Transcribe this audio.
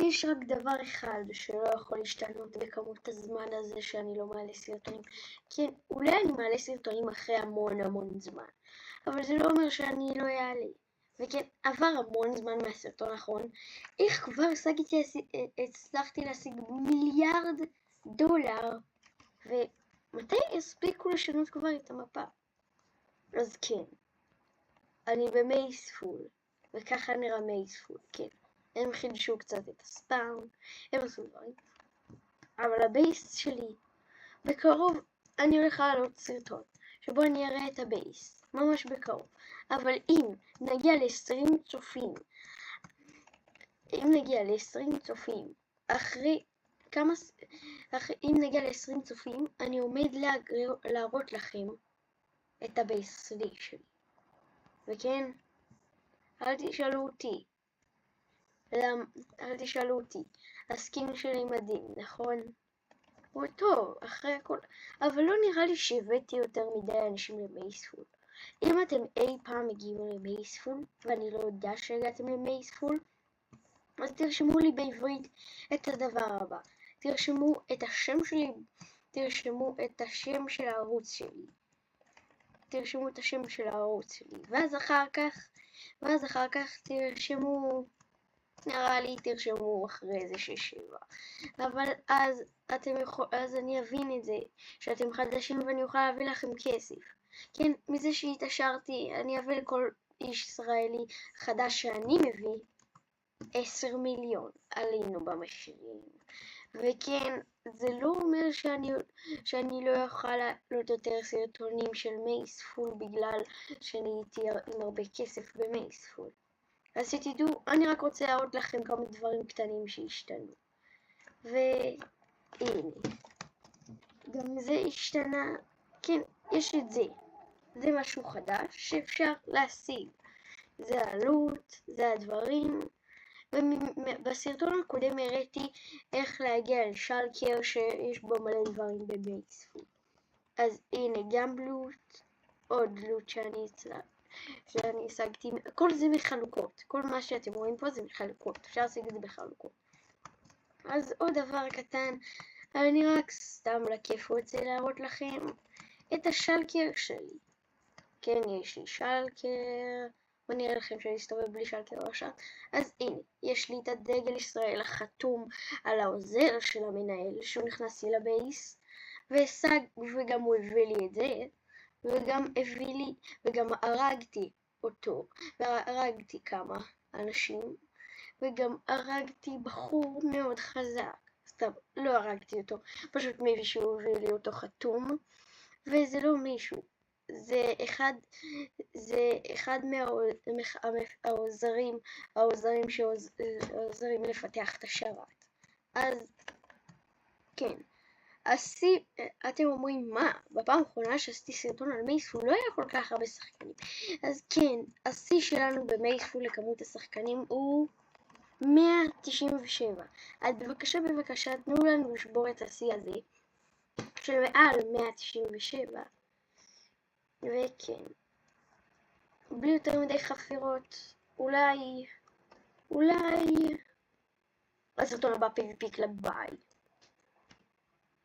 יש רק דבר אחד שלא יכול להשתנות בכמות הזמן הזה שאני לא מעלה סרטונים. כן, אולי אני מעלה סרטונים אחרי המון זמן, אבל זה לא אומר שאני לא אעלה. וכן, עבר המון זמן מהסרטון האחרון, איך כבר הצלחתי להשיג $1,000,000,000, ומתי הספיקו לשנות כבר את המפה? אז כן, אני במייספול, וככה נראה מייספול, כן. הם חידשו קצת את הספאם, הם עשו דברים. אבל הבייס שלי, בקרוב אני הולך לעלות סרטון, שבו אני אראה את הבייס, ממש בקרוב. אבל אם נגיע ל-20 צופים, אם נגיע ל-20 צופים, אני עומד להראות לכם את הבייס שלי. וכן, אל תשאלו אותי, הסקין שלי מדהים, נכון? הוא טוב, אחרי הכל, אבל לא נראה לי שהבאתי יותר מדי אנשים למייספול. אם אתם אי פעם מגיעים למייספול, ואני לא יודע שהגעתם למייספול, אז תרשמו לי בעברית את הדבר הבא. תרשמו את השם שלי, תרשמו את השם של הערוץ שלי. ואז אחר כך תרשמו, נראה לי תרשמו אחרי זה 6-7. אבל אז אני אבין את זה, שאתם חדשים ואני אוכל להביא לכם כסף. כן, מזה שהתעשרתי, אני אביא לכל איש ישראלי חדש שאני מביא 10 מיליון. עלינו במחירים. וכן, זה לא אומר שאני לא אוכל לעלות יותר סרטונים של מייספול בגלל שאני הייתי עם הרבה כסף במייספול. אז שתדעו, אני רק רוצה להראות לכם כמה דברים קטנים שהשתנו. והנה, גם זה השתנה, כן, יש את זה. זה משהו חדש שאפשר להשיג. זה העלות, זה הדברים. ובסרטון הקודם הראיתי איך להגיע לשלקר שיש בו מלא דברים במייספול. אז הנה גם לוט, עוד לוט שאני השגתי, כל זה בחלוקות, כל מה שאתם רואים פה זה בחלוקות, אפשר להשיג את זה בחלוקות. אז עוד דבר קטן, אני רק סתם לכיף רוצה להראות לכם את השלקר שלי. כן, יש לי שלקר, ואני אראה לכם שאני אסתובב בלי שלקר עכשיו. אז הנה, יש לי את הדגל ישראל החתום על העוזר של המנהל, שהוא נכנס לי לבייס, וגם הוא הביא לי את זה, וגם הרגתי אותו, והרגתי כמה אנשים, וגם הרגתי בחור מאוד חזק. סתם, לא הרגתי אותו, פשוט מישהו הביא לי אותו חתום, וזה לא מישהו, זה אחד מהעוזרים שעוזרים לפתח את השרת. אז כן, אתם אומרים מה? בפעם האחרונה שעשיתי סרטון על מייספול לא היה כל כך הרבה שחקנים. אז כן, השיא שלנו במייספול לכמות השחקנים הוא 197. אז בבקשה תנו לנו לשבור את השיא הזה של מעל 197. וכן, בלי יותר מדי חפירות, אולי הסרטון הבא PvP קלאב, ביי.